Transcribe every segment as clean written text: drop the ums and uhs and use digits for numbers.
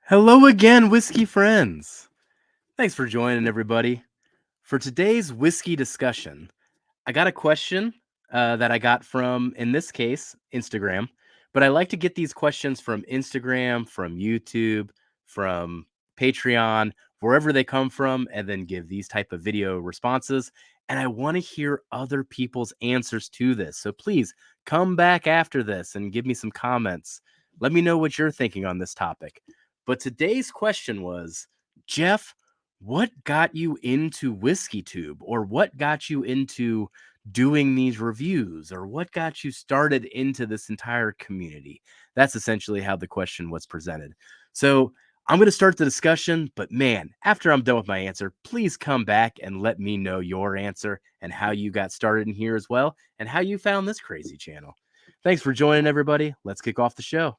Hello again, whiskey friends. Thanks for joining, everybody. For today's whiskey discussion, I got a question that I got from, in this case, Instagram. But I like to get these questions from Instagram, from YouTube, from Patreon, wherever they come from, and then give these type of video responses. And I want to hear other people's answers to this. So please come back after this and give me some comments. Let me know what you're thinking on this topic. But today's question was, Jeff, what got you into WhiskeyTube, or what got you into doing these reviews, or what got you started into this entire community? That's essentially how the question was presented. So I'm going to start the discussion, but man, after I'm done with my answer, please come back and let me know your answer and how you got started in here as well, and how you found this crazy channel. Thanks for joining, everybody. Let's kick off the show.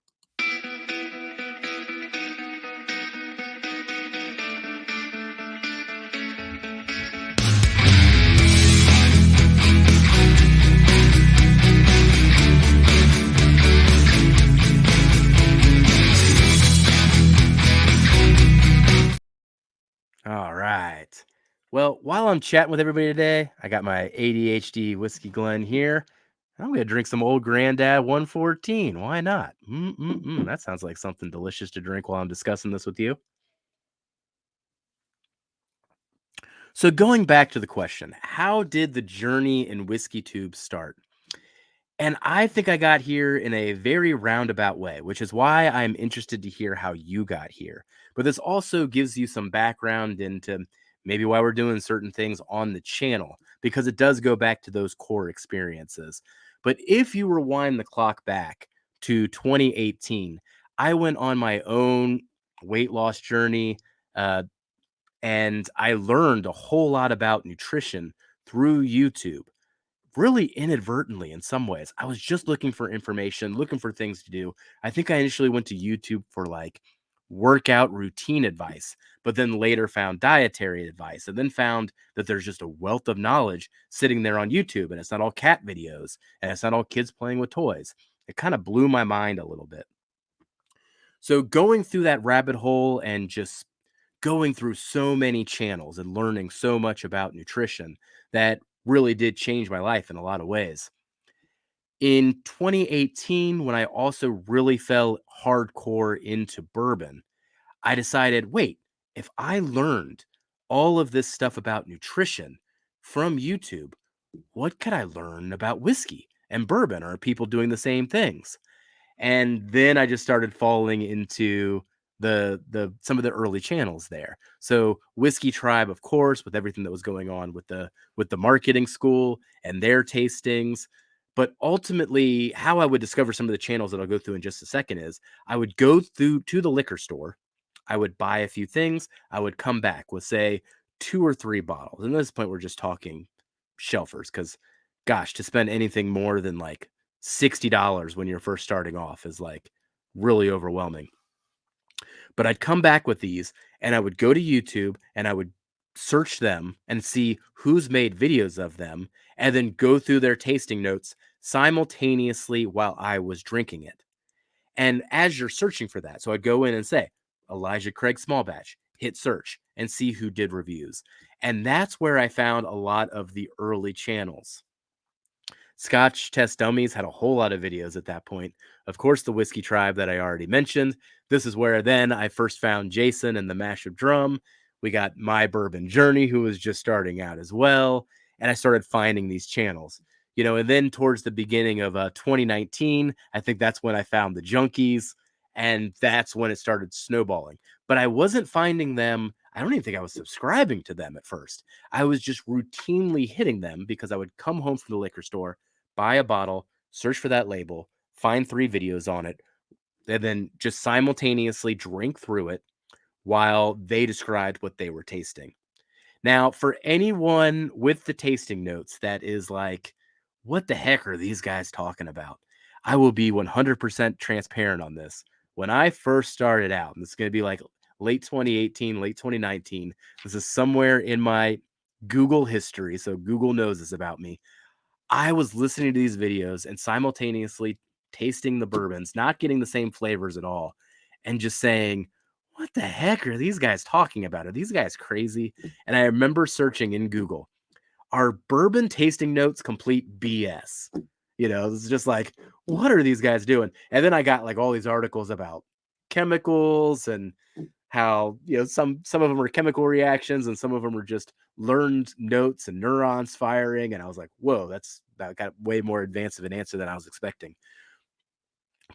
All right. Well, while I'm chatting with everybody today, I got my ADHD Whiskey Glen here. I'm going to drink some old Granddad 114. Why not? That sounds like something delicious to drink while I'm discussing this with you. So, going back to the question, how did the journey in Whiskey Tube start? And I think I got here in a very roundabout way, which is why I'm interested to hear how you got here. But this also gives you some background into maybe why we're doing certain things on the channel, because it does go back to those core experiences. But if you rewind the clock back to 2018, I went on my own weight loss journey, uh, and I learned a whole lot about nutrition through YouTube, really inadvertently in some ways. I was just looking for information, looking for things to do. I think I initially went to YouTube for like workout routine advice, but then later found dietary advice, and then found that there's just a wealth of knowledge sitting there on YouTube, and it's not all cat videos, and it's not all kids playing with toys. It kind of blew my mind a little bit. So going through that rabbit hole and just going through so many channels and learning so much about nutrition, that really did change my life in a lot of ways. In 2018, when I also really fell hardcore into bourbon, I decided, wait, if I learned all of this stuff about nutrition from YouTube, what could I learn about whiskey and bourbon? Are people doing the same things? And then I just started falling into the some of the early channels there. So Whiskey Tribe, of course, with everything that was going on with the marketing school and their tastings. But ultimately, how I would discover some of the channels that I'll go through in just a second is I would go through to the liquor store, I would buy a few things, I would come back with, say, two or three bottles. And at this point, we're just talking shelfers, because gosh, to spend anything more than like $60 when you're first starting off is like really overwhelming. But I'd come back with these, and I would go to YouTube and I would search them and see who's made videos of them, and then go through their tasting notes simultaneously while I was drinking it. And as you're searching for that, so I'd go in and say, Elijah Craig Small Batch, hit search and see who did reviews. And that's where I found a lot of the early channels. Scotch Test Dummies had a whole lot of videos at that point. Of course, the Whiskey Tribe that I already mentioned. This is where then I first found Jason and the Mashup Drum. We got My Bourbon Journey, who was just starting out as well. And I started finding these channels. And then towards the beginning of 2019, I think that's when I found the Junkies. And that's when it started snowballing. But I wasn't finding them. I don't even think I was subscribing to them at first. I was just routinely hitting them because I would come home from the liquor store, buy a bottle, search for that label, find three videos on it, and then just simultaneously drink through it while they described what they were tasting. Now, for anyone with the tasting notes that is like, what the heck are these guys talking about? I will be 100% transparent on this. When I first started out, and this is going to be like late 2018, late 2019, this is somewhere in my Google history, so Google knows this about me. I was listening to these videos and simultaneously tasting the bourbons, not getting the same flavors at all, and just saying, what the heck are these guys talking about? Are these guys crazy? And I remember searching in Google, are bourbon tasting notes complete BS? It's just like, what are these guys doing? And then I got like all these articles about chemicals and how, some of them are chemical reactions and some of them are just learned notes and neurons firing. And I was like, whoa, that got way more advanced of an answer than I was expecting.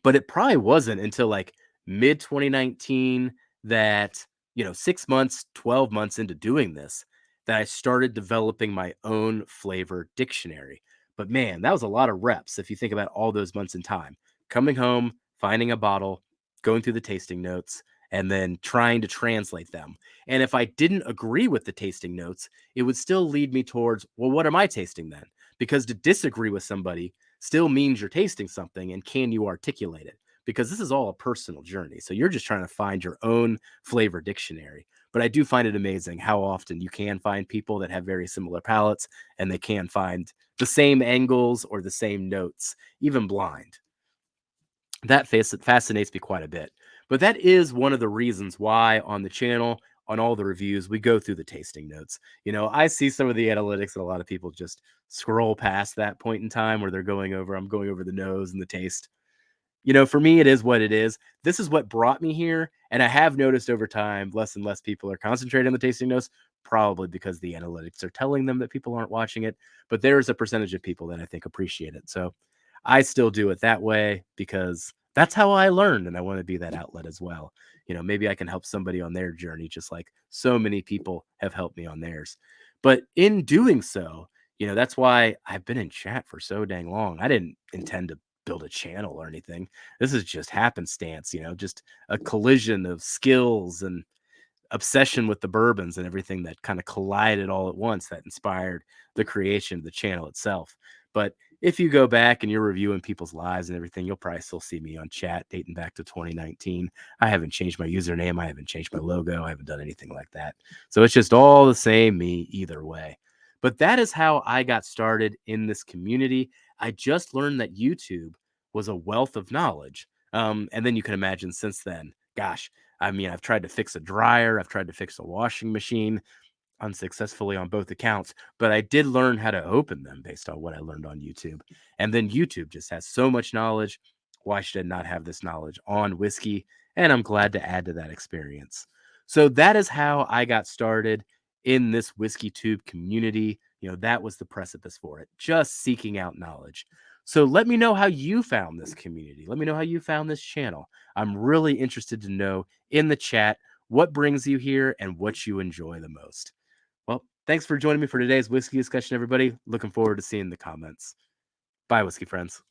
But it probably wasn't until like mid 2019 that, 6 months, 12 months into doing this, that I started developing my own flavor dictionary. But man, that was a lot of reps if you think about all those months in time. Coming home, finding a bottle, going through the tasting notes, and then trying to translate them. And if I didn't agree with the tasting notes, it would still lead me towards, well, what am I tasting then? Because to disagree with somebody still means you're tasting something, and can you articulate it? Because this is all a personal journey. So you're just trying to find your own flavor dictionary. But I do find it amazing how often you can find people that have very similar palates and they can find the same angles or the same notes, even blind. That fascinates me quite a bit. But that is one of the reasons why on the channel, on all the reviews, we go through the tasting notes. I see some of the analytics that a lot of people just scroll past that point in time where I'm going over the nose and the taste. For me, it is what it is. This is what brought me here. And I have noticed over time, less and less people are concentrating on the tasting notes, probably because the analytics are telling them that people aren't watching it. But there is a percentage of people that I think appreciate it. So I still do it that way because that's how I learned. And I want to be that outlet as well. Maybe I can help somebody on their journey, just like so many people have helped me on theirs. But in doing so, that's why I've been in chat for so dang long. I didn't intend to build a channel or anything. This is just happenstance, just a collision of skills and obsession with the bourbons and everything that kind of collided all at once that inspired the creation of the channel itself. But if you go back and you're reviewing people's lives and everything, you'll probably still see me on chat dating back to 2019. I haven't changed my username. I haven't changed my logo. I haven't done anything like that. So it's just all the same me either way. But that is how I got started in this community. I just learned that YouTube was a wealth of knowledge. And then you can imagine since then, gosh, I mean, I've tried to fix a dryer, I've tried to fix a washing machine unsuccessfully on both accounts, but I did learn how to open them based on what I learned on YouTube. And then YouTube just has so much knowledge. Why should I not have this knowledge on whiskey? And I'm glad to add to that experience. So that is how I got started in this WhiskeyTube community. That was the precipice for it, just seeking out knowledge. So let me know how you found this community. Let me know how you found this channel. I'm really interested to know in the chat what brings you here and what you enjoy the most. Well, thanks for joining me for today's whiskey discussion, everybody. Looking forward to seeing the comments. Bye, whiskey friends.